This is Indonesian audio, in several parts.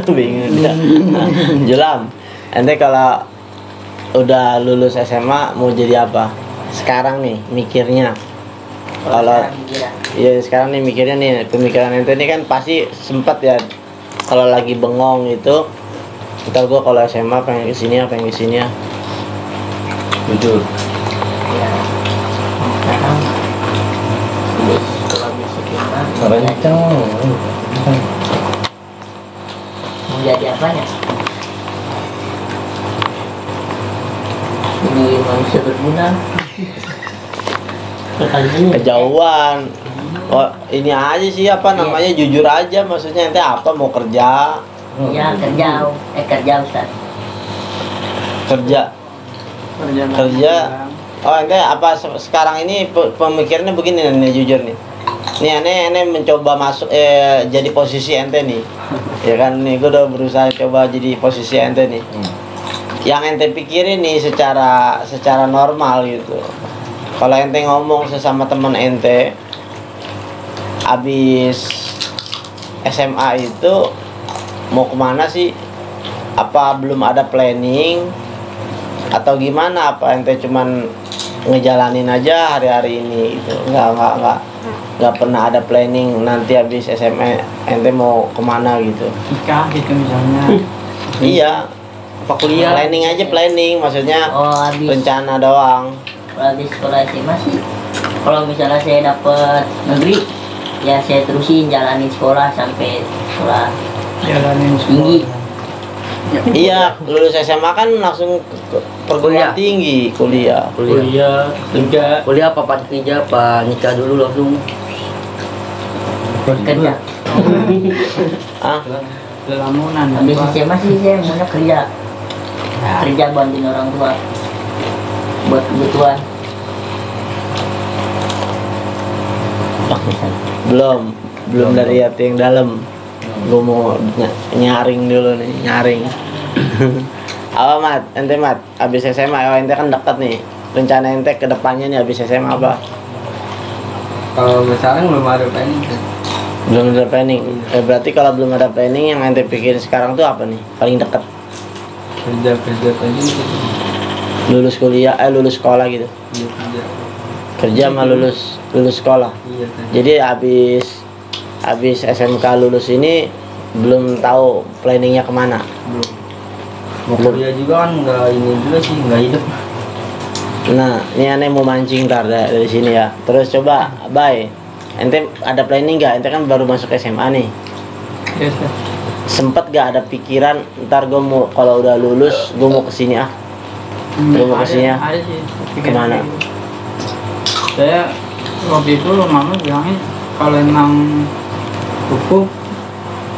Bingung dia. Jelam. Ente kalau udah lulus SMA mau jadi apa? Sekarang nih mikirnya. Kalau ya sekarang nih mikirnya nih, pemikiran ente ini kan pasti sempet ya kalau lagi bengong itu, ntar gua kalau SMA pengen kesini ya, pengen kesini ya. Betul. Ya, sekarang kalau besok kita mau jadi apanya? Jadi manusia berguna. Kejauhan. Oh, ini aja sih apa namanya, jujur aja, maksudnya ente apa mau kerja? Ya kerja Ustaz. Kerja. Oh, ente apa sekarang ini pemikirannya begini nih, jujur nih. Nih ane mencoba masuk jadi posisi ente nih. Ya kan nih, gue udah berusaha coba jadi posisi ente nih. Yang ente pikirin nih secara normal gitu. Kalau ente ngomong sesama teman ente abis SMA itu mau kemana sih? Apa belum ada planning atau gimana? Apa ente cuman ngejalanin aja hari-hari ini gitu? Nggak pernah ada planning nanti habis SMA ente mau kemana gitu? Nikah gitu misalnya. Iya. Apa kuliah? Planning aja, planning maksudnya Habis rencana doang. habis sekolah SMA sih, kalau misalnya saya dapat negeri, ya saya terusin jalanin sekolah sampai sekolah Jalanin tinggi. Iya, lulus SMA kan langsung ke perguruan tinggi, kuliah. Kuliah apa kerja apa nikah dulu langsung? Kerja. Ah, Lelamunan. Habis SMA sih saya maunya kerja. Kerja bantuin orang tua buat kebutuhan. belum dari hati yang dalam. Gue mau nyaring dulu nih, nyaring. Apa Mat? Ente Mat, abis SMA, oh, ente kan deket nih. Rencana ente ke depannya nih abis SMA apa? Kalau sekarang belum ada planning. Belum ada planning. Berarti kalau belum ada planning, yang ente pikirin sekarang tuh apa nih? Paling deket? Kerja planning gitu. Lulus kuliah, lulus sekolah gitu. Iya kerja. Kerja sama lulus sekolah. Iya kerja. Jadi habis SMK lulus ini belum tahu planningnya kemana. Belum. Mau kuliah juga kan nggak ini juga sih, nggak hidup. Nah, ini aneh mau mancing ntar dari sini ya. Terus coba, bye. Ente ada planning nggak? Ente kan baru masuk SMA nih. Yes, sir. Sempet gak ada pikiran ntar gue mau kalau udah lulus gue mau kesini ah? Gue mau kesini ya? Ada sih. Kemana? Saya waktu itu mama bilangnya kalau emang cukup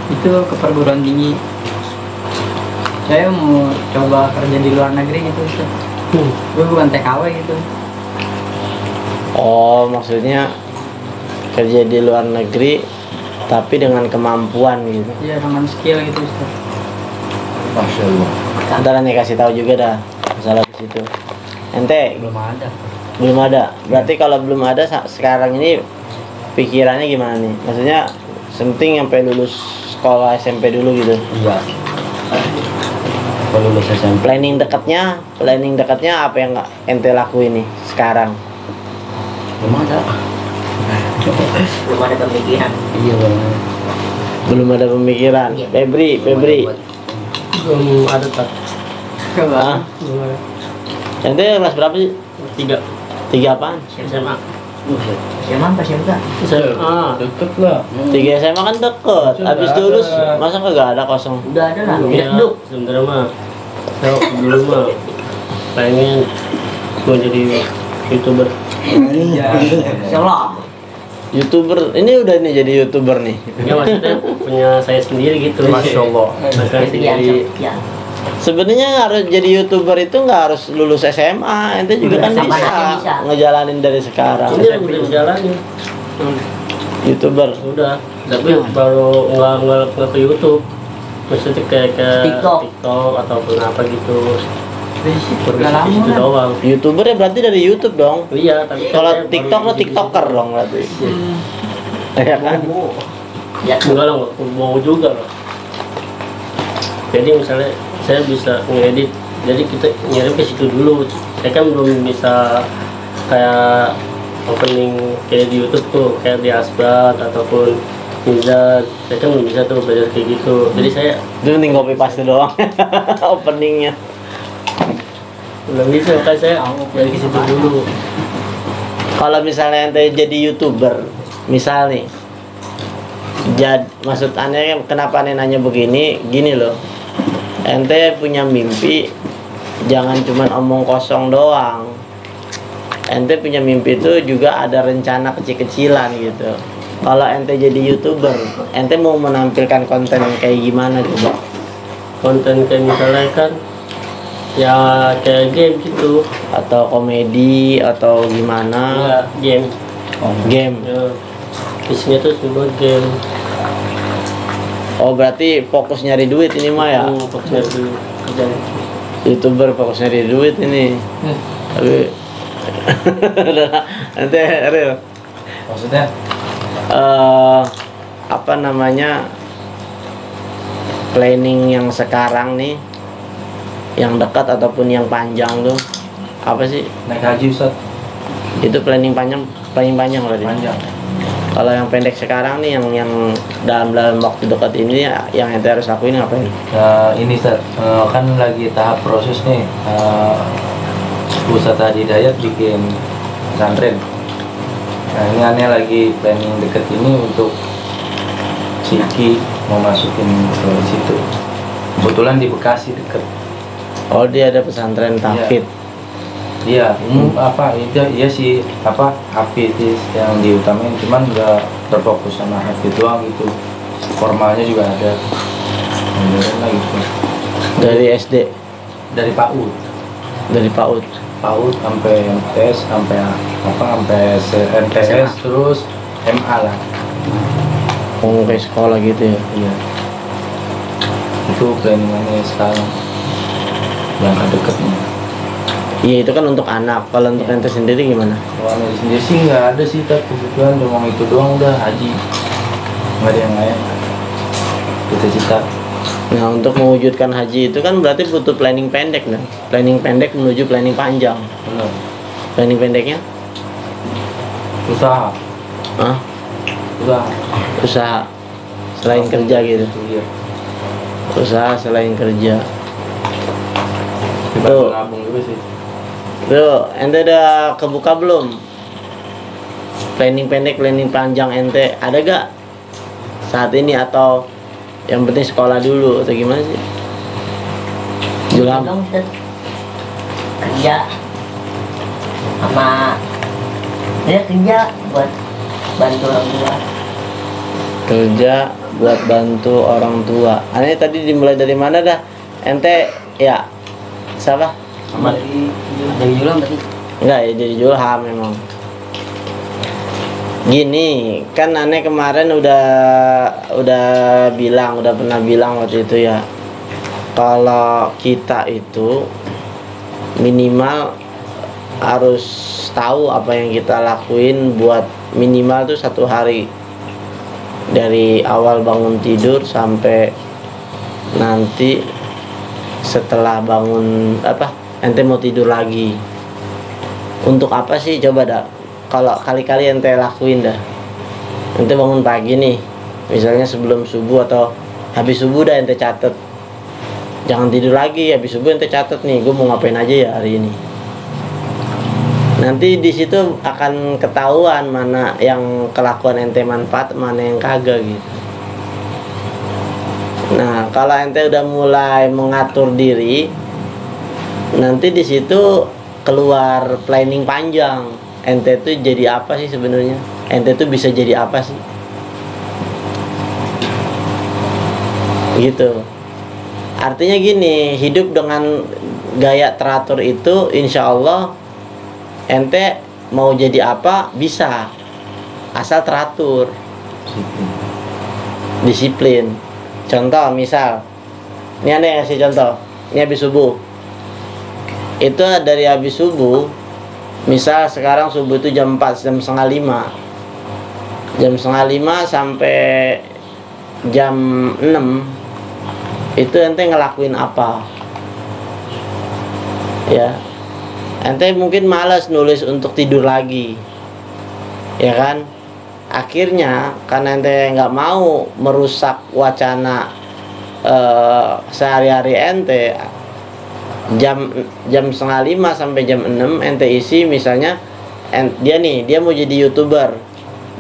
itu ke perguruan tinggi. Saya mau coba kerja di luar negeri gitu. Gue bukan TKW gitu. Oh, maksudnya kerja di luar negeri tapi dengan kemampuan gitu. Iya, dengan skill gitu. Masya Allah. Ntar nih kasih tahu juga dah masalah di situ. Ente Belum ada. belum ada. Berarti kalau belum ada sekarang ini pikirannya gimana nih? Maksudnya penting sampai lulus sekolah SMP dulu gitu. Iya. Kalau lulus SMP. Planning dekatnya apa yang ente lakuin nih sekarang? Belum ada. Belum ada pemikiran. Iya bang. Belum ada pemikiran. Iya. Febri. Belum ada tak. Ah, ente kelas berapa sih? 3. 3 apaan? SMA. SMA apa SMK? Deket lah. 3 SMA kan deket. Habis lulus masa kagak ada kosong? Udah ada lah. Iya. Sebenarnya mah. Saya dulu mah pengen mau jadi YouTuber. Insyaallah. YouTuber ini udah nih jadi YouTuber nih. Ya maksudnya punya saya sendiri gitu. Masya Allah. Saya sendiri. Ya. Sebenarnya harus jadi YouTuber itu nggak harus lulus SMA, ente juga kan Sama aja bisa bisa. ngejalanin dari sekarang. Ini yang udah jalanin. YouTuber. Udah, tapi baru nggak ke YouTube. Maksudnya kayak ke TikTok ataupun apa gitu. Baru Udah lama di situ kan? doang. YouTuber ya berarti dari YouTube dong. Iya, tapi Kalau saya TikTok baru lo TikToker dong berarti. Ya kan? Ya. Enggak lah, nggak mau juga lah. Jadi misalnya saya bisa ngedit, jadi kita ngirim ke situ dulu. Saya kan belum bisa kayak opening kayak di YouTube tuh, kayak di Asbat ataupun Mizan. Saya kan belum bisa tuh belajar kayak gitu. Jadi saya Itu penting copy paste doang openingnya. belum bisa, makanya saya dari ke situ dulu. Kalau misalnya ente jadi YouTuber, misal nih, maksud aneh kenapa aneh nanya begini, gini loh, ente punya mimpi, jangan cuman omong kosong doang. Ente punya mimpi itu juga ada rencana kecil-kecilan gitu. Kalau ente jadi YouTuber, ente mau menampilkan konten yang kayak gimana coba? Konten kayak misalnya kan ya kayak game gitu. Atau komedi atau gimana? Ya, game. Game. Ya, isinya tuh cuma game. Oh berarti fokus nyari duit ini mah ya? Fokusnya dulu kerjaan. YouTuber fokus nyari duit ini. Tapi nanti real. Maksudnya Apa namanya, planning yang sekarang nih, yang dekat ataupun yang panjang tuh apa sih? naik haji Ustaz, Itu planning panjang berarti. panjang. Kalau yang pendek sekarang nih, yang dalam waktu dekat ini yang ente harus lakuin ngapain? Nah, ini Ustaz, kan lagi tahap proses nih. Ustaz Hidayat bikin pesantren. Nah, ini aneh lagi planning deket ini untuk Siki mau masukin ke situ. Kebetulan di Bekasi deket. Oh dia ada pesantren tahfidz. Iya, apa itu iya sih, apa Hafiz yang diutamain, cuman nggak terfokus sama Hafiz doang gitu. Formalnya juga ada. Beneran lah gitu. Dari SD, Dari PAUD. dari PAUD. PAUD sampai MTS sampai apa sampai MTS terus MA lah. Oh kayak sekolah gitu ya? Iya. Itu planningannya sekarang yang deketnya. Iya itu kan untuk anak. Kalau untuk ente sendiri gimana? Kalau di sendiri sih nggak ada sih, tapi kebetulan cuma itu doang udah haji, nggak ada yang lain. Cita-cita. Nah untuk mewujudkan haji itu kan berarti butuh planning pendek nih. Planning pendek menuju planning panjang. Benar. Planning pendeknya? Usaha. Hah? Usaha. Usaha selain kerja gitu. Iya. Usaha selain kerja. Dibantu Tuh. nabung juga sih. Tuh, ente udah kebuka belum? Planning pendek, planning panjang ente ada gak saat ini, atau yang penting sekolah dulu atau gimana sih? Jualan. Dong, Ustaz. Kerja sama dia kerja buat bantu orang tua. Kerja buat bantu orang tua. Aneh tadi dimulai dari mana dah? Ente ya siapa? Aman. Dari jualan berarti. Enggak ya, jadi Julham memang. Gini, kan aneh kemarin udah bilang, udah pernah bilang waktu itu ya. Kalau kita itu minimal harus tahu apa yang kita lakuin buat minimal tuh 1 hari, dari awal bangun tidur sampai nanti setelah bangun ente mau tidur lagi. Untuk apa sih coba dah, kalau kali-kali ente lakuin dah. Ente bangun pagi nih, misalnya sebelum subuh atau habis subuh dah ente catet. Jangan tidur lagi, habis subuh ente catet nih, gue mau ngapain aja ya hari ini. Nanti di situ akan ketahuan mana yang kelakuan ente manfaat, mana yang kagak gitu. Nah, kalau ente udah mulai mengatur diri, nanti di situ keluar planning panjang. Ente tuh jadi apa sih sebenarnya? Ente tuh bisa jadi apa sih? Gitu. Artinya gini, hidup dengan gaya teratur itu insya Allah ente mau jadi apa bisa, asal teratur, disiplin. Contoh misal, ini aneh kasih contoh, ini habis subuh. Itu dari habis subuh, misal sekarang subuh itu jam 4, jam setengah 5. Jam setengah 5 sampai jam 6 itu ente ngelakuin apa ya. Ente mungkin malas nulis untuk tidur lagi, ya kan? Akhirnya karena ente nggak mau merusak wacana sehari-hari ente, jam setengah 5 sampai jam 6 ente isi misalnya dia mau jadi YouTuber.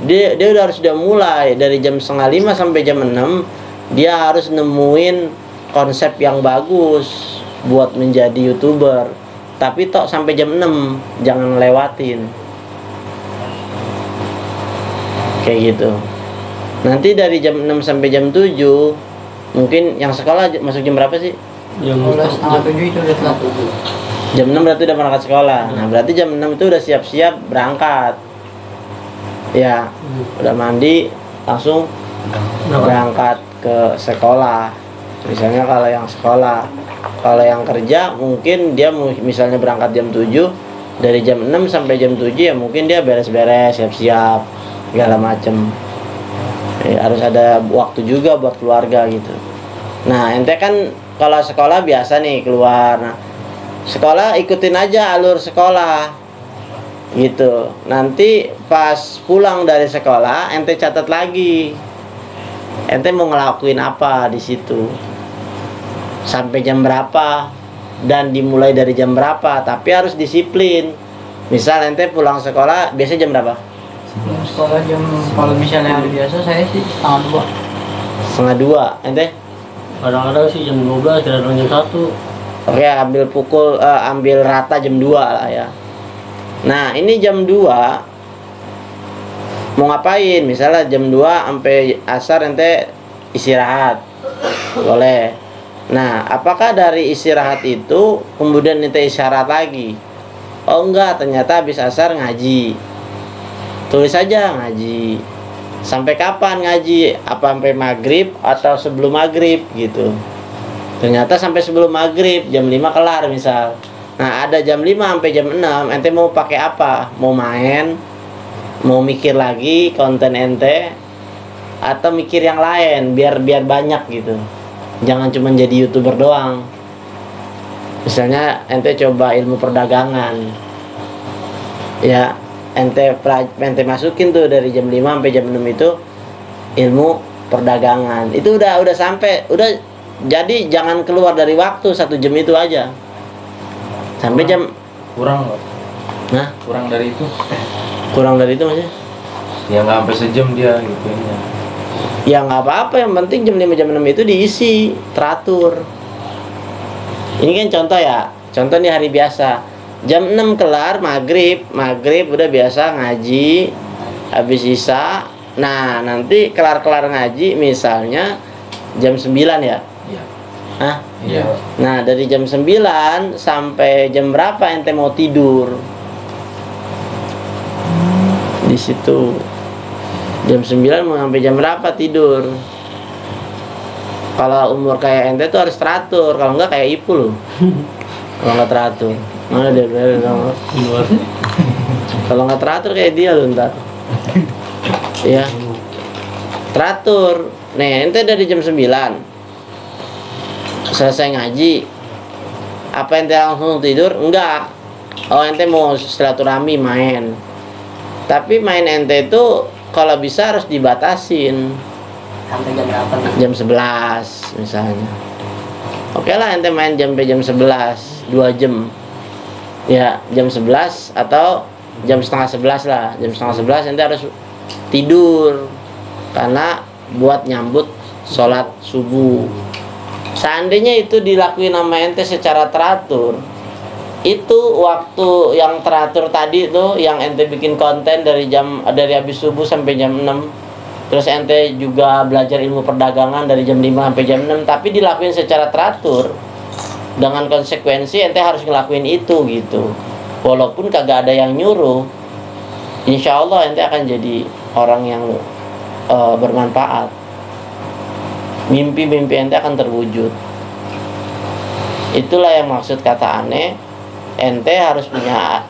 Dia udah mulai dari jam setengah 5 sampai jam 6, dia harus nemuin konsep yang bagus buat menjadi YouTuber. Tapi tok sampai jam 6 jangan lewatin. Kayak gitu. Nanti dari jam 6 sampai jam 7, mungkin yang sekolah masuk jam berapa sih? Jam setengah 7 itu udah telat. Jam 6 berarti udah berangkat sekolah. Nah, berarti jam 6 itu udah siap-siap berangkat. Ya, udah mandi langsung berangkat ke sekolah. Misalnya kalau yang sekolah. Kalau yang kerja mungkin dia misalnya berangkat jam 7, dari jam 6 sampai jam 7 ya mungkin dia beres-beres, siap-siap segala macem. Harus ada waktu juga buat keluarga gitu. Nah, ente kan kalau sekolah biasa nih keluar. Nah, sekolah ikutin aja alur sekolah gitu. Nanti pas pulang dari sekolah ente catat lagi ente mau ngelakuin apa di situ, sampai jam berapa, dan dimulai dari jam berapa. Tapi harus disiplin. Misal ente pulang sekolah biasanya jam berapa? Pulang sekolah jam, kalau misalnya hari biasa saya sih setengah 2. Setengah 2. Ente? Kadang-kadang sih jam 12, kadang-kadang jam 1. Oke, ambil rata jam 2 lah ya. Nah, ini jam 2 mau ngapain? Misalnya jam 2 sampai asar ente istirahat. Boleh. Nah, apakah dari istirahat itu kemudian ente isyarat lagi? Oh enggak, ternyata habis asar ngaji. Tulis saja ngaji. Sampai kapan ngaji? Apa sampai maghrib atau sebelum maghrib gitu. Ternyata sampai sebelum maghrib, jam 5 kelar misal. Nah, ada jam 5 sampai jam 6, ente mau pakai apa? Mau main? Mau mikir lagi konten ente? Atau mikir yang lain biar banyak gitu. Jangan cuma jadi YouTuber doang. Misalnya ente coba ilmu perdagangan. Ya, ente masukin tuh dari jam 5 sampai jam 6 itu ilmu perdagangan. Itu udah sampai, jadi jangan keluar dari waktu 1 jam itu aja. Sampai jam kurang nggak? Nah, Kurang dari itu? kurang dari itu maksudnya? Ya nggak sampai sejam dia gitu ya. Ya nggak apa-apa, yang penting jam 5 jam 6 itu diisi, teratur. Ini kan contoh ya. Contoh nih hari biasa. Jam 6 kelar maghrib udah biasa ngaji, habis isya. Nah, nanti kelar-kelar ngaji misalnya jam 9 ya. Iya. Hah? Iya. Nah, dari jam 9 sampai jam berapa ente mau tidur? Di situ. Jam 9 mau sampai jam berapa tidur? Kalau umur kayak ente tuh harus teratur, kalau enggak kayak Ipul. Kalau enggak teratur. Mana dia beres sama. Kalau enggak teratur kayak dia loh ntar. Ya. Teratur. Nih, ente dari jam 9 selesai ngaji, apa ente langsung tidur? Enggak. Oh, ente mau silaturahmi main. Tapi main ente itu kalau bisa harus dibatasin. Sampai jam berapa nih? Jam 11 misalnya. Oke lah ente main jam 11, 2 jam. Ya, jam 11 atau jam setengah 11 lah. Jam setengah 11 ente harus tidur. Karena buat nyambut sholat subuh. Seandainya itu dilakuin sama ente secara teratur, itu waktu yang teratur tadi tuh yang ente bikin konten dari habis subuh sampai jam 6, terus ente juga belajar ilmu perdagangan dari jam 5 sampai jam 6, tapi dilakuin secara teratur dengan konsekuensi ente harus ngelakuin itu gitu. Walaupun kagak ada yang nyuruh, insya Allah ente akan jadi orang yang bermanfaat. Mimpi-mimpi ente akan terwujud. Itulah yang maksud kata aneh. Ente harus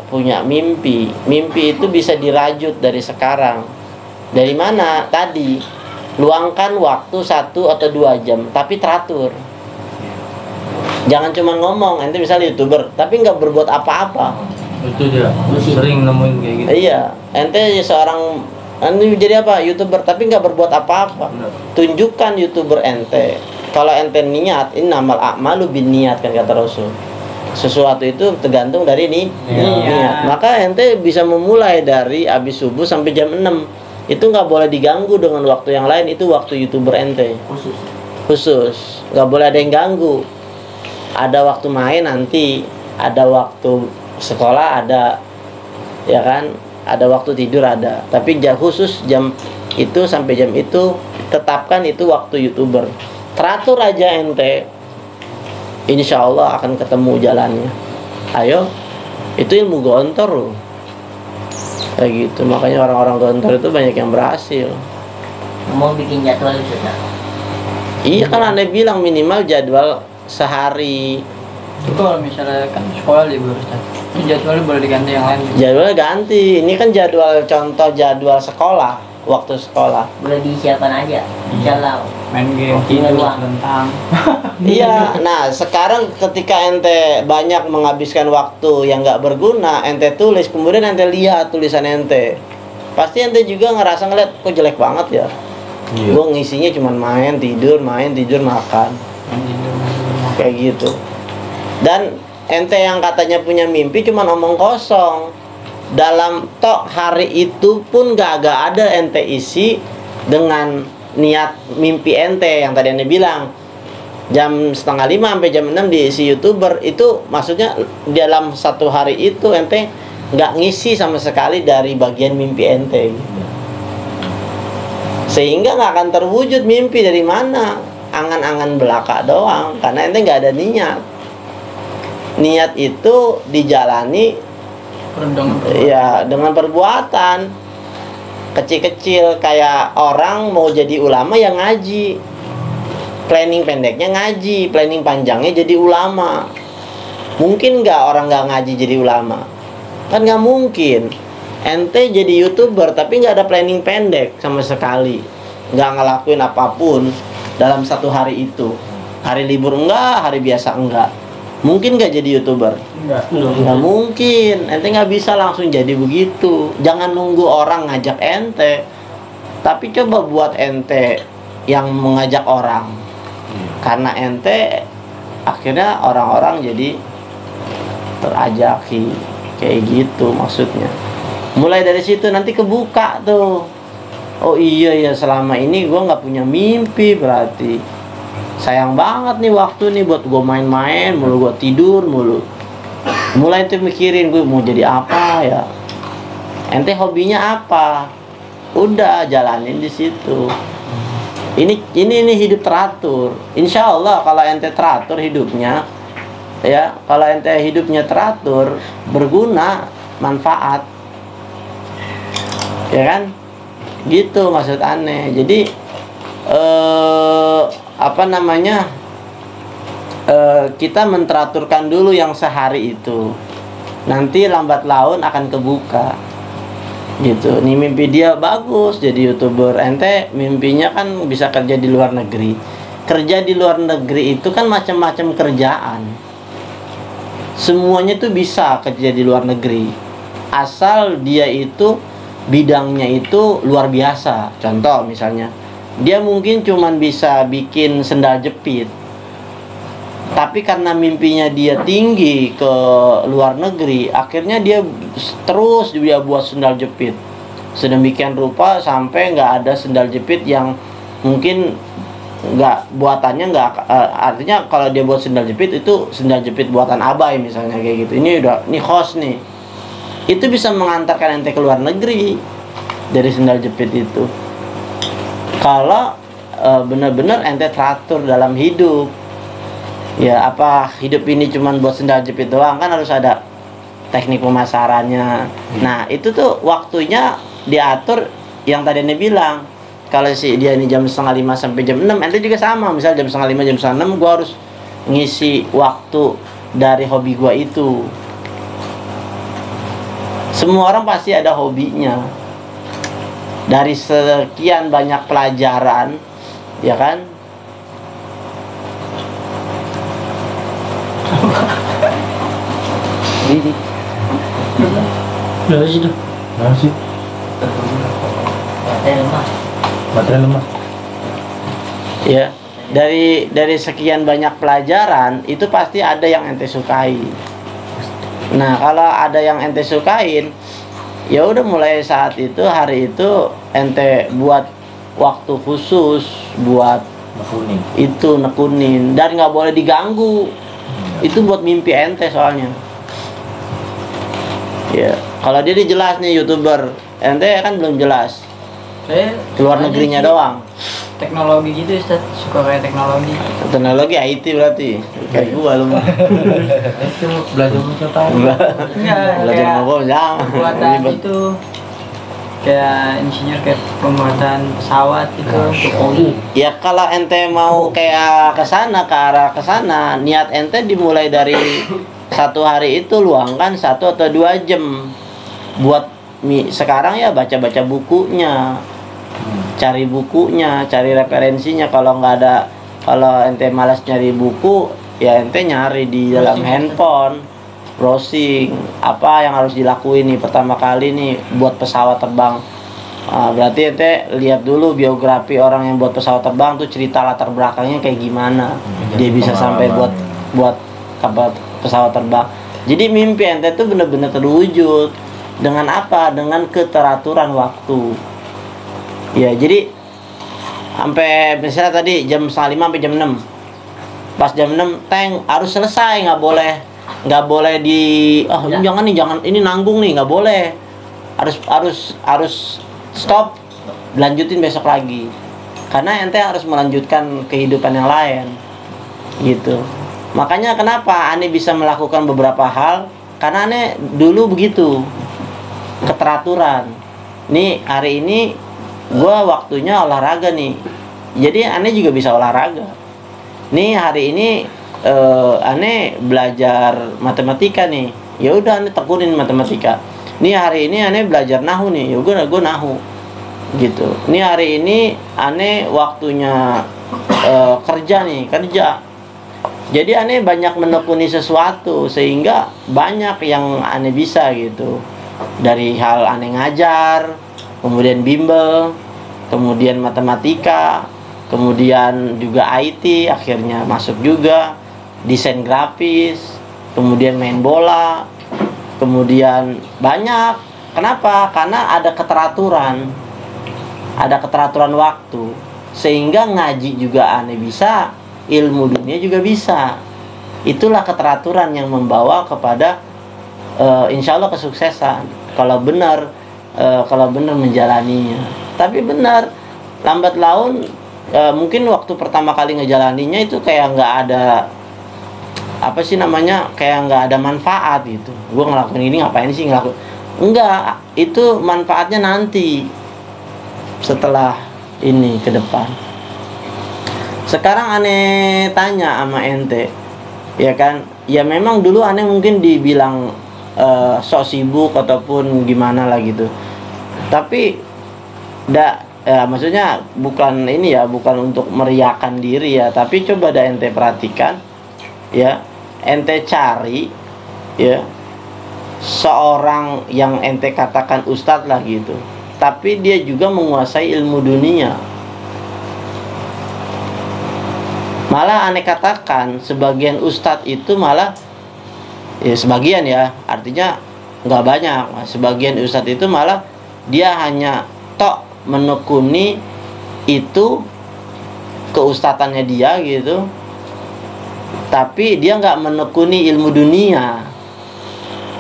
punya mimpi. Mimpi itu bisa dirajut dari sekarang. Dari mana? Tadi luangkan waktu 1 atau 2 jam, tapi teratur. Jangan cuma ngomong, ente misalnya YouTuber tapi nggak berbuat apa-apa. Itu dia sering nemuin kayak gitu. Iya, ente seorang ente jadi apa? YouTuber tapi nggak berbuat apa-apa. Benar. Tunjukkan YouTuber ente. Kalau ente niat, innamal a'malu binniyat kan kata Rasul. Sesuatu itu tergantung dari niat. Maka ente bisa memulai dari habis subuh sampai jam 6. Itu nggak boleh diganggu dengan waktu yang lain. Itu waktu YouTuber ente. Khusus. Nggak boleh ada yang ganggu. Ada waktu main nanti, ada waktu sekolah ada, ya kan? Ada waktu tidur ada. Tapi khusus jam itu sampai jam itu tetapkan itu waktu YouTuber. Teratur aja ente, insya Allah akan ketemu jalannya. Ayo, itu ilmu gontor loh. Kayak gitu. Makanya orang-orang gontor itu banyak yang berhasil. Mau bikin jadwal itu kan? Iya kan anda bilang minimal jadwal sehari. Itu kalau misalnya kan sekolah libur Ustaz, ini jadwalnya boleh diganti yang lain. Jadwal ganti. Ini kan jadwal contoh jadwal sekolah, waktu sekolah. Boleh disiapkan aja, insyaallah. Main game, Tidur, tentang. Iya. Nah sekarang ketika ente banyak menghabiskan waktu yang nggak berguna, ente tulis, kemudian ente lihat tulisan ente, pasti ente juga ngerasa ngeliat kok jelek banget ya. Iya. Gue ngisinya cuma main tidur makan. Kayak gitu. Dan ente yang katanya punya mimpi cuma omong kosong. Dalam tok hari itu pun gak ada ente isi dengan niat mimpi ente yang tadi ente bilang jam 4:30 sampai jam 6 diisi YouTuber. Itu maksudnya dalam satu hari itu ente gak ngisi sama sekali dari bagian mimpi ente gitu. Sehingga gak akan terwujud mimpi. Dari mana? Angan-angan belaka doang, karena ente nggak ada niat. Niat itu dijalani ya dengan perbuatan kecil-kecil. Kayak orang mau jadi ulama yang ngaji, planning pendeknya ngaji, planning panjangnya jadi ulama. Mungkin nggak orang nggak ngaji jadi ulama? Kan nggak mungkin. Ente jadi YouTuber tapi nggak ada planning pendek sama sekali, nggak ngelakuin apapun dalam satu hari itu. Hari libur enggak, hari biasa enggak. Mungkin nggak jadi YouTuber? Nggak mungkin. Ente nggak bisa langsung jadi begitu. Jangan nunggu orang ngajak ente, tapi coba buat ente yang mengajak orang. Karena ente akhirnya orang-orang jadi terajaki. Kayak gitu maksudnya. Mulai dari situ nanti kebuka tuh. Oh iya ya, selama ini gue nggak punya mimpi, berarti sayang banget nih waktu nih buat gue main-main mulu, gue tidur mulu. Mulai tuh mikirin gue mau jadi apa ya. Ente hobinya apa? Udah jalanin di situ. Ini hidup teratur. Insya Allah kalau ente teratur hidupnya, ya kalau ente hidupnya teratur, berguna, manfaat, ya kan? Gitu maksud aneh. Jadi kita menteraturkan dulu yang sehari itu, nanti lambat laun akan kebuka gitu. Nih mimpi dia bagus jadi YouTuber, ente mimpinya kan bisa kerja di luar negeri. Kerja di luar negeri itu kan macam-macam kerjaan, semuanya tuh bisa kerja di luar negeri asal dia itu bidangnya itu luar biasa. Contoh misalnya dia mungkin cuman bisa bikin sendal jepit, tapi karena mimpinya dia tinggi ke luar negeri, akhirnya dia terus dia buat sendal jepit sedemikian rupa sampai nggak ada sendal jepit yang mungkin nggak buatannya nggak artinya kalau dia buat sendal jepit itu sendal jepit buatan Abai misalnya kayak gitu. Ini host nih, itu bisa mengantarkan ente ke luar negeri dari sendal jepit itu. Kalau benar-benar ente teratur dalam hidup. Ya apa hidup ini cuman buat sendal jepit doang, kan harus ada teknik pemasarannya. Nah itu tuh waktunya diatur yang tadi ente bilang. Kalau si dia ini jam 4:30 sampai jam 6, ente juga sama. Misal jam 5:30 jam 6 gua harus ngisi waktu dari hobi gua itu. Semua orang pasti ada hobinya. Dari sekian banyak pelajaran, ya kan? Udah sih tuh. Nah sih, lemah. baterai lemah. Ya, dari sekian banyak pelajaran itu pasti ada yang ente sukai. Nah, kalau ada yang ente sukain, ya udah mulai saat itu, hari itu ente buat waktu khusus buat Kuning. itu nekunin, dan nggak boleh diganggu. Itu buat mimpi ente soalnya. Ya, kalau dia jelas nih YouTuber, ente kan belum jelas. Saya Keluar sukanya negerinya sih doang. teknologi gitu Ustaz, suka kayak teknologi. Teknologi IT berarti. Kayak gua lu mah. Itu belajar macam apa? Enggak, Belajar kayak ngomong jangan. pembuatan Ribet. itu kayak insinyur, kayak pembuatan pesawat itu. Ya kalau ente mau kayak ke sana, ke arah ke sana, niat ente dimulai dari satu hari itu luangkan 1 atau 2 jam buat sekarang ya baca-baca bukunya, cari bukunya, cari referensinya. Kalau nggak ada, kalau ente malas nyari buku, ya ente nyari di dalam handphone, browsing apa yang harus dilakuin nih pertama kali nih buat pesawat terbang. Berarti ente lihat dulu biografi orang yang buat pesawat terbang tuh, cerita latar belakangnya kayak gimana dia bisa sampai buat kapal pesawat terbang. Jadi mimpi ente tuh bener-bener terwujud dengan apa? Dengan keteraturan waktu. Ya, jadi sampai misalnya tadi jam 5 sampai jam 6. Pas jam 6 tank harus selesai, nggak boleh di jangan nih, jangan ini nanggung nih, nggak boleh. Harus stop, lanjutin besok lagi. Karena ente harus melanjutkan kehidupan yang lain. Gitu. Makanya kenapa Ane bisa melakukan beberapa hal? Karena Ane dulu begitu. Keteraturan. Nih hari ini gua waktunya olahraga nih. Jadi Ane juga bisa olahraga. Nih hari ini Ane belajar matematika nih. Ya udah Ane tekunin matematika. Nih hari ini Ane belajar nahu nih. Ya gua nahu. Gitu. Nih hari ini Ane waktunya kerja nih, kerja. Jadi Ane banyak menekuni sesuatu sehingga banyak yang Ane bisa gitu. Dari hal Ane ngajar, kemudian bimbel, kemudian matematika, kemudian juga IT, akhirnya masuk juga desain grafis, kemudian main bola, kemudian banyak. Kenapa? Karena ada keteraturan waktu, sehingga ngaji juga Ane bisa, ilmu dunia juga bisa. Itulah keteraturan yang membawa kepada insya Allah kesuksesan kalau benar menjalaninya. Tapi benar lambat laun mungkin waktu pertama kali ngejalaninya itu kayak nggak ada kayak nggak ada manfaat gitu. Gue ngelakuin ini ngapain sih ngelakuin? Enggak, itu manfaatnya nanti setelah ini ke depan. Sekarang Ane tanya sama ente, ya kan? Ya memang dulu Ane mungkin dibilang sok sibuk ataupun gimana lah gitu. Tapi maksudnya bukan ini ya, bukan untuk meriakan diri ya, tapi coba ente perhatikan ya, ente cari ya seorang yang ente katakan ustadz lah gitu, tapi dia juga menguasai ilmu dunia. Malah Ane katakan sebagian ustadz itu malah ya sebagian ya, artinya nggak banyak. Sebagian ustadz itu malah dia hanya tok menekuni itu keustatannya dia gitu, tapi dia nggak menekuni ilmu dunia,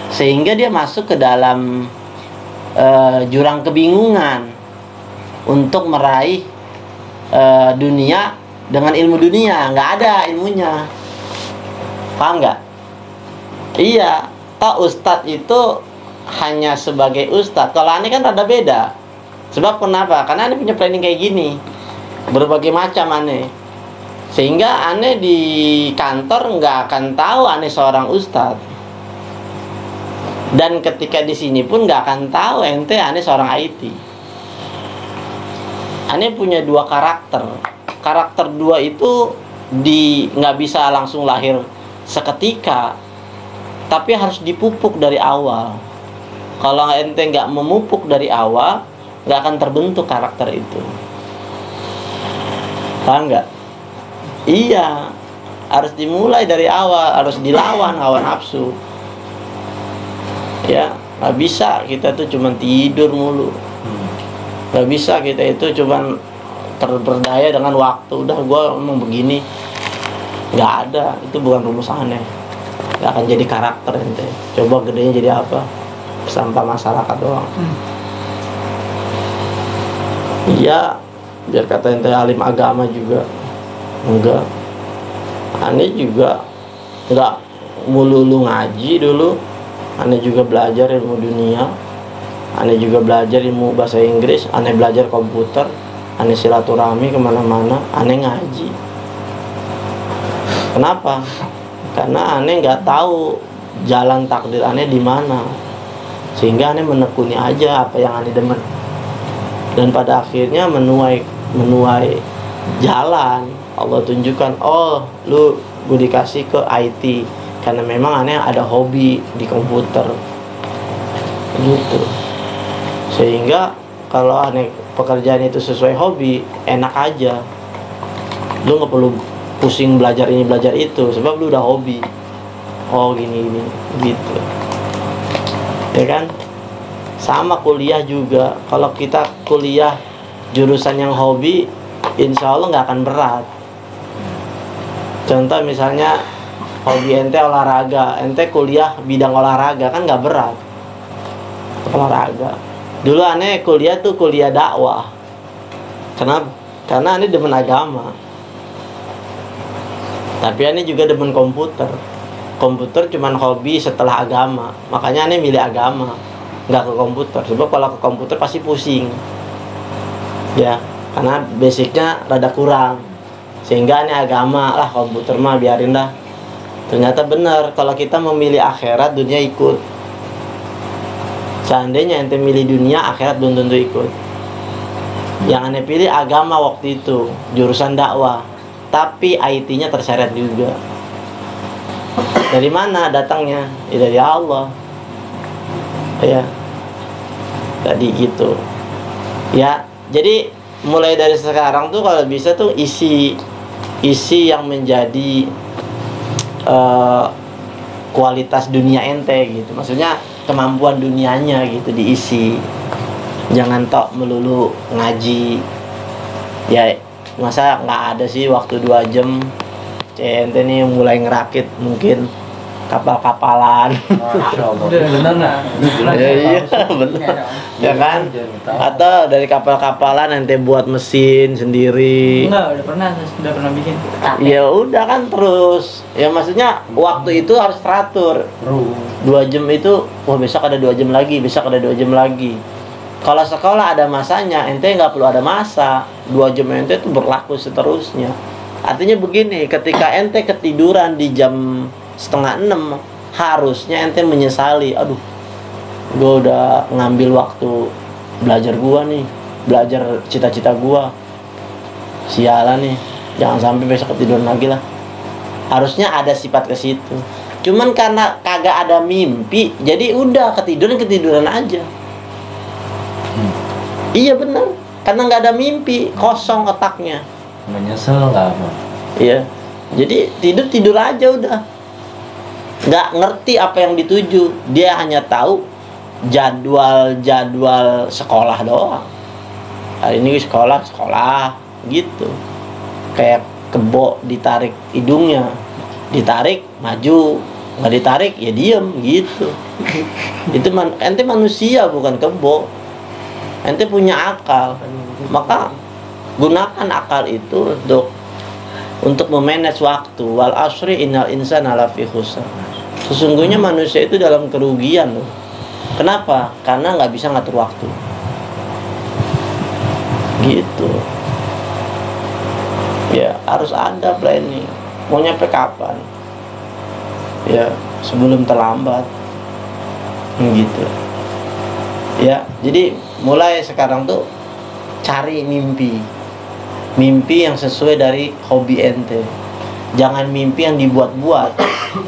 sehingga dia masuk ke dalam jurang kebingungan untuk meraih dunia dengan ilmu dunia. Nggak ada ilmunya, paham nggak? Iya, toh ustadz itu hanya sebagai ustadz. Kalau Ane kan rada beda. Sebab kenapa? Karena Ane punya planning kayak gini, berbagai macam Ane, sehingga Ane di kantor nggak akan tahu Ane seorang ustadz, dan ketika di sini pun nggak akan tahu ente Ane seorang IT. Ane punya 2 karakter. Karakter 2 itu nggak bisa langsung lahir seketika. tapi harus dipupuk dari awal. Kalau ente nggak memupuk dari awal, nggak akan terbentuk karakter itu. Paham nggak? Iya, harus dimulai dari awal, harus dilawan hawa nafsu. Ya, nggak bisa kita tuh cuma tidur mulu. Nggak bisa kita itu cuma terperdaya dengan waktu. Udah, gue ngomong begini. Nggak ada, itu bukan rumusannya. Nggak akan jadi karakter ente. Coba gedenya jadi apa? Sampah masyarakat doang. Iya, biar kata ente alim agama juga enggak. Aneh juga enggak melulu ngaji dulu. Aneh juga belajar ilmu dunia. Aneh juga belajar ilmu bahasa Inggris. Aneh belajar komputer. Aneh silaturahmi kemana-mana. Aneh ngaji. Kenapa? Karena aneh nggak tahu jalan takdir aneh di mana, sehingga aneh menekuni aja apa yang aneh demen, dan pada akhirnya menuai jalan. Allah tunjukkan, oh lu gue dikasih ke IT karena memang aneh ada hobi di komputer gitu. Sehingga kalau aneh pekerjaan itu sesuai hobi, enak aja, lu nggak perlu pusing belajar ini belajar itu, sebab lu udah hobi. Oh gini gitu, ya kan? Sama kuliah juga, kalau kita kuliah jurusan yang hobi, insya Allah nggak akan berat. Contoh misalnya hobi ente olahraga, ente kuliah bidang olahraga, kan nggak berat olahraga. Dulu aneh kuliah tuh kuliah dakwah. Kenapa? Karena aneh demen agama, tapi aneh juga demen komputer. Komputer cuman hobi setelah agama, makanya aneh milih agama, nggak ke komputer. Sebab kalau ke komputer pasti pusing, ya, karena basicnya rada kurang. Sehingga aneh agama lah, komputer mah biarin dah. Ternyata benar, kalau kita memilih akhirat, dunia ikut. Seandainya ente milih dunia, akhirat belum tentu ikut. Yang aneh pilih agama waktu itu, jurusan dakwah, tapi IT-nya terseret juga. Dari mana datangnya? Ya dari Allah. Ya, tadi gitu. Ya, jadi mulai dari sekarang tuh kalau bisa tuh isi yang menjadi kualitas dunia ente gitu. Maksudnya kemampuan dunianya gitu diisi. Jangan tok melulu ngaji. Ya, masa nggak ada sih waktu 2 jam. Ente nih mulai ngerakit mungkin kapal-kapalan. Bener nggak? Iya bener, ya kan? Atau dari kapal-kapalan ente buat mesin sendiri. Enggak, udah pernah bikin. Ya udah kan terus. Ya maksudnya waktu itu harus teratur. 2 jam itu, wah besok ada 2 jam lagi, besok ada 2 jam lagi. Kalau sekolah ada masanya, ente nggak perlu ada masa. 2 jam ente itu berlaku seterusnya. Artinya begini, ketika ente ketiduran di jam 5:30, harusnya ente menyesali, aduh, gue udah ngambil waktu belajar gua nih, belajar cita-cita gua, sialan nih, jangan sampai besok ketiduran lagi lah. Harusnya ada sifat ke situ. Cuman karena kagak ada mimpi, jadi udah ketiduran aja. Iya benar, karena nggak ada mimpi, kosong otaknya. Menyesal nggak apa? Iya, jadi tidur aja udah. Nggak ngerti apa yang dituju, dia hanya tahu jadwal sekolah doang. Hari ini sekolah gitu, kayak kebo ditarik hidungnya, ditarik maju, nggak ditarik ya diem gitu. Itu ente manusia bukan kebo, ente punya akal, maka gunakan akal itu untuk memanage waktu. Wal asri innal insana lafi khusr. Sesungguhnya manusia itu dalam kerugian loh. Kenapa? Karena nggak bisa ngatur waktu. Gitu. Ya harus ada planning. Mau nyampe kapan? Ya sebelum terlambat. Gitu. Ya jadi mulai sekarang tuh cari mimpi yang sesuai dari hobi ente. Jangan mimpi yang dibuat-buat.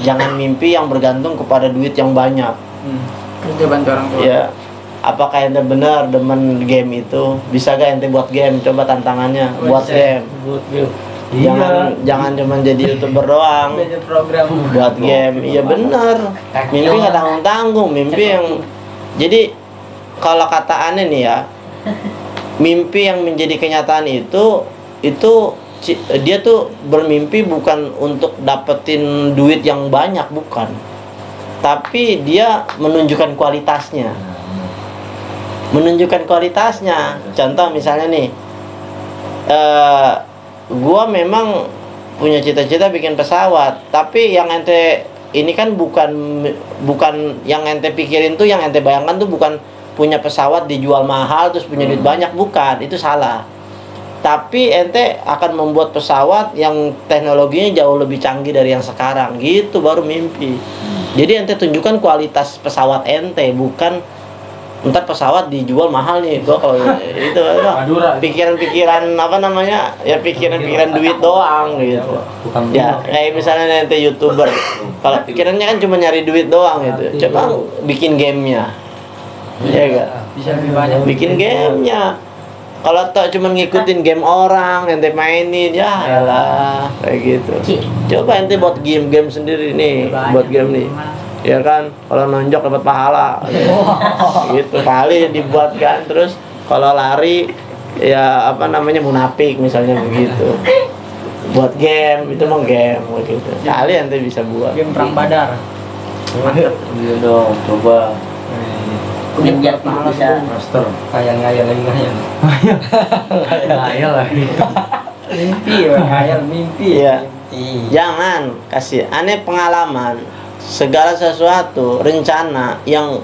Jangan mimpi yang bergantung kepada duit yang banyak. Kerja bantu orang tua. Ya, apakah ente benar demen game itu? Bisa gak ente buat game? Coba tantangannya buat game. Buat game. Jangan cuma jadi YouTuber doang. Beda program. Buat game, iya bener. Mimpi nggak tanggung-tanggung. Mimpi yang jadi kalau kata aneh nih ya, mimpi yang menjadi kenyataan itu dia tuh bermimpi bukan untuk dapetin duit yang banyak, bukan, tapi dia menunjukkan kualitasnya. Contoh misalnya nih, gua memang punya cita-cita bikin pesawat, tapi yang ente ini kan bukan yang ente pikirin tuh, yang ente bayangkan tuh bukan punya pesawat dijual mahal terus punya duit banyak, bukan, itu salah. Tapi ente akan membuat pesawat yang teknologinya jauh lebih canggih dari yang sekarang, gitu baru mimpi. Jadi ente tunjukkan kualitas pesawat ente, bukan ntar pesawat dijual mahal nih. Gua kalau itu pikiran-pikiran apa namanya ya, pikiran duit doang gitu. Ya kayak misalnya ente YouTuber, kalau pikirannya kan cuma nyari duit doang gitu, coba bikin gamenya, ya enggak, Bisa lebih banyak. bikin gamenya. Kalau tak cuma ngikutin game orang, ente mainin, ya elah kayak gitu. Coba ente buat game sendiri nih, buat game nih, ya kan? Kalau nonjok dapat pahala, gitu kali dibuatkan. Terus kalau lari, ya apa namanya, munafik misalnya begitu. Buat game itu mau game gitu. Kali ente bisa buat. Game perang badar. Iya dong, coba. Genjat bisa. Master, ngayal lagi. Ngayal lagi. Mimpi. Iya. Jangan kasih aneh pengalaman. Segala sesuatu rencana yang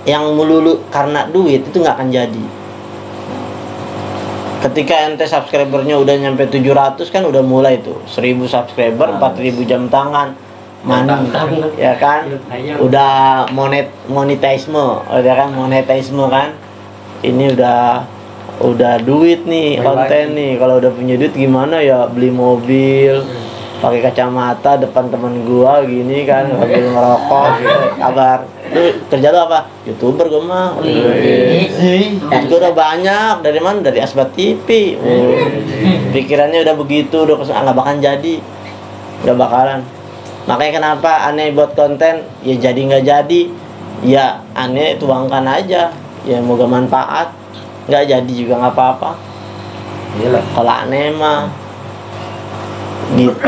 yang melulu karena duit itu nggak akan jadi. Ketika ente subscribernya udah nyampe 700 kan udah mulai tuh 1000 subscriber, 4000 jam tangan. Ya kan, udah monetisme kan, ini udah duit nih, konten nih. Kalau udah punya duit gimana ya, beli mobil, pakai kacamata depan temen gua gini kan, sambil ngerokok gitu. Kabar lu kerja lu apa? YouTuber gua mah. Gua udah banyak, dari mana? Dari Asbat TV. Pikirannya udah begitu, udah nggak bakalan jadi, udah bakalan. Makanya kenapa aneh buat konten, ya jadi nggak jadi, ya aneh tuangkan aja, ya moga manfaat. Nggak jadi juga nggak apa-apa. Iyalah. Kalau aneh mah gitu.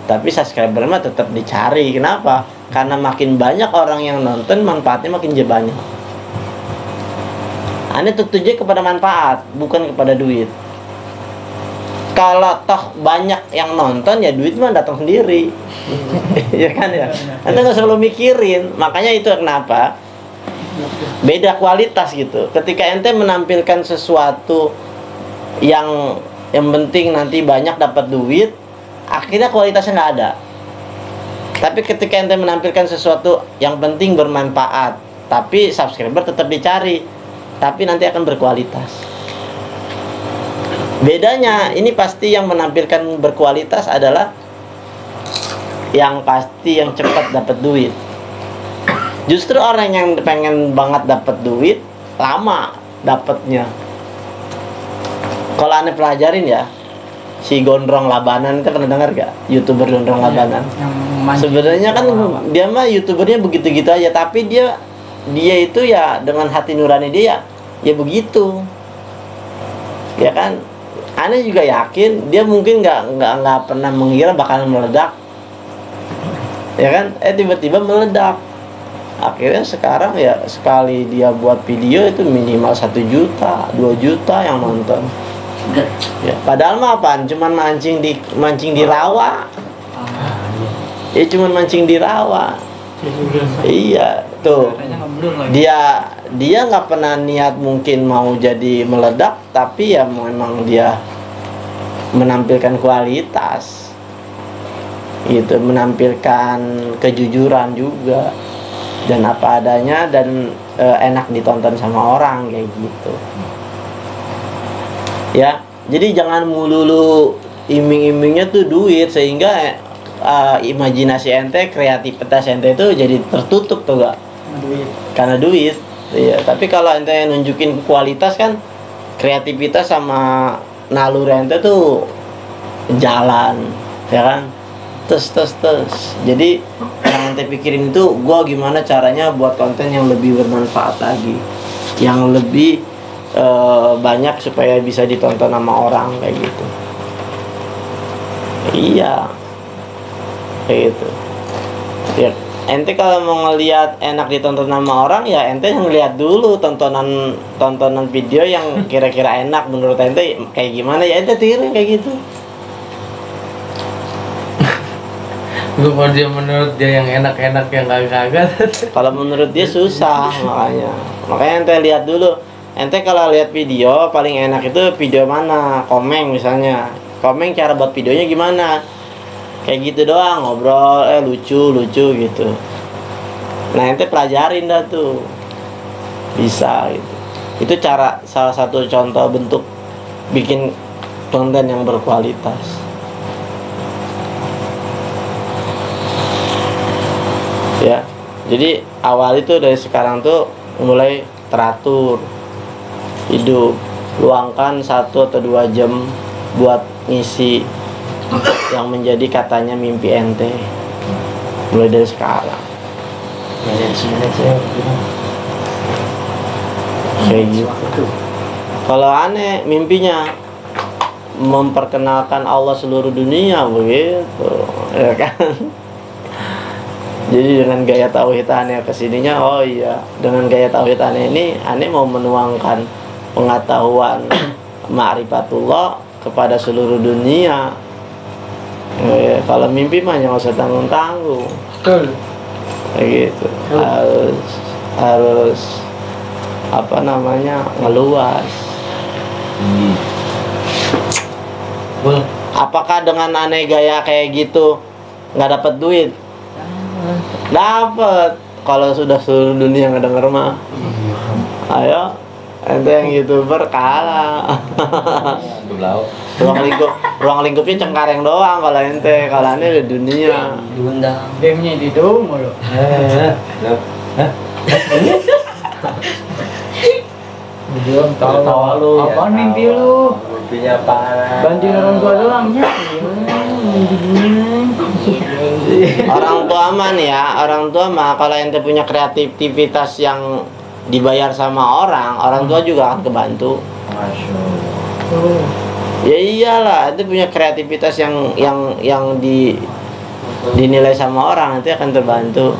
Tapi subscriber mah tetap dicari. Kenapa? Karena makin banyak orang yang nonton, manfaatnya makin banyak. Aneh tertuju kepada manfaat, bukan kepada duit. Kalau toh banyak yang nonton, ya duit mah datang sendiri. Ya kan ya. Anda nggak selalu mikirin. Makanya itu kenapa beda kualitas gitu. Ketika ente menampilkan sesuatu yang penting nanti banyak dapat duit, akhirnya kualitasnya nggak ada. Tapi ketika ente menampilkan sesuatu yang penting bermanfaat, tapi subscriber tetap dicari, tapi nanti akan berkualitas. Bedanya ini pasti yang menampilkan berkualitas adalah yang pasti yang cepat dapat duit. Justru orang yang pengen banget dapat duit lama dapatnya. Kalau aneh pelajarin ya, si Gondrong Labanan itu pernah dengar gak? YouTuber Gondrong Labanan. Sebenarnya kan dia mah YouTubernya begitu-gitu aja, tapi dia itu ya dengan hati nurani dia ya begitu. Ya kan? Aneh juga yakin dia mungkin nggak pernah mengira bakalan meledak, ya kan? Tiba-tiba meledak. Akhirnya sekarang ya sekali dia buat video itu minimal 1 juta, 2 juta yang nonton. Ya, padahal mah apaan? Cuman mancing di rawa. Ya cuman mancing di rawa. Iya tuh. Dia nggak pernah niat mungkin mau jadi meledak, tapi ya memang dia menampilkan kualitas gitu, menampilkan kejujuran juga dan apa adanya, dan enak ditonton sama orang kayak gitu ya. Jadi jangan melulu iming-imingnya tuh duit, sehingga imajinasi ente, kreativitas ente itu jadi tertutup tuh gak? Duit. Karena duit. Iya, tapi kalau ente nunjukin kualitas kan, kreativitas sama naluri ente tuh jalan, ya kan? Terus. Jadi yang ente pikirin itu, gua gimana caranya buat konten yang lebih bermanfaat lagi, yang lebih banyak supaya bisa ditonton sama orang kayak gitu. Iya, kayak gitu. Ya, ente kalau mau ngelihat enak ditonton sama orang, ya ente ngelihat dulu tontonan video yang kira-kira enak menurut ente kayak gimana, ya ente tiru kayak gitu. Kalau dia menurut dia yang enak-enak yang kagak-kagak. Kalau menurut dia susah, makanya ente lihat dulu. Ente kalau lihat video paling enak itu video mana? Komeng misalnya. Komeng cara buat videonya gimana? Kayak gitu doang, ngobrol, lucu gitu. Nah ente pelajarin dah tuh, bisa gitu. Itu salah satu contoh bentuk bikin konten yang berkualitas. Ya, jadi awal itu dari sekarang tuh mulai teratur hidup, luangkan 1 atau 2 jam buat ngisi yang menjadi katanya mimpi ente, mulai dari sekarang. Kayak gitu. Kalau aneh mimpinya memperkenalkan Allah seluruh dunia begitu, ya kan? Jadi dengan gaya tauhid aneh kesininya, oh iya, dengan gaya tauhid aneh ini aneh mau menuangkan pengetahuan ma'rifatullah kepada seluruh dunia. Kalau mimpi mah jangan usah tanggung-tanggung. Betul. Kayak gitu. Harus apa namanya, ngeluas. Apakah dengan aneh gaya kayak gitu nggak dapat duit? Dapat. Kalau sudah seluruh dunia ngedenger mah, ayo ente yang YouTuber kalah. ruang lingkupnya Cengkareng doang kalau ente, kalau aneh di dunia. Diundang. Demnya di dong mulu. Belum tahu lu. Apa mimpi lu? Mimpinya apaan? Bantuin orang tua doang ya. Orang tua mah nih ya, orang tua mah kalau ente punya kreativitas yang dibayar sama orang tua juga akan kebantu. Masya Allah. Ya iyalah, ente punya kreativitas yang dinilai sama orang, nanti akan terbantu.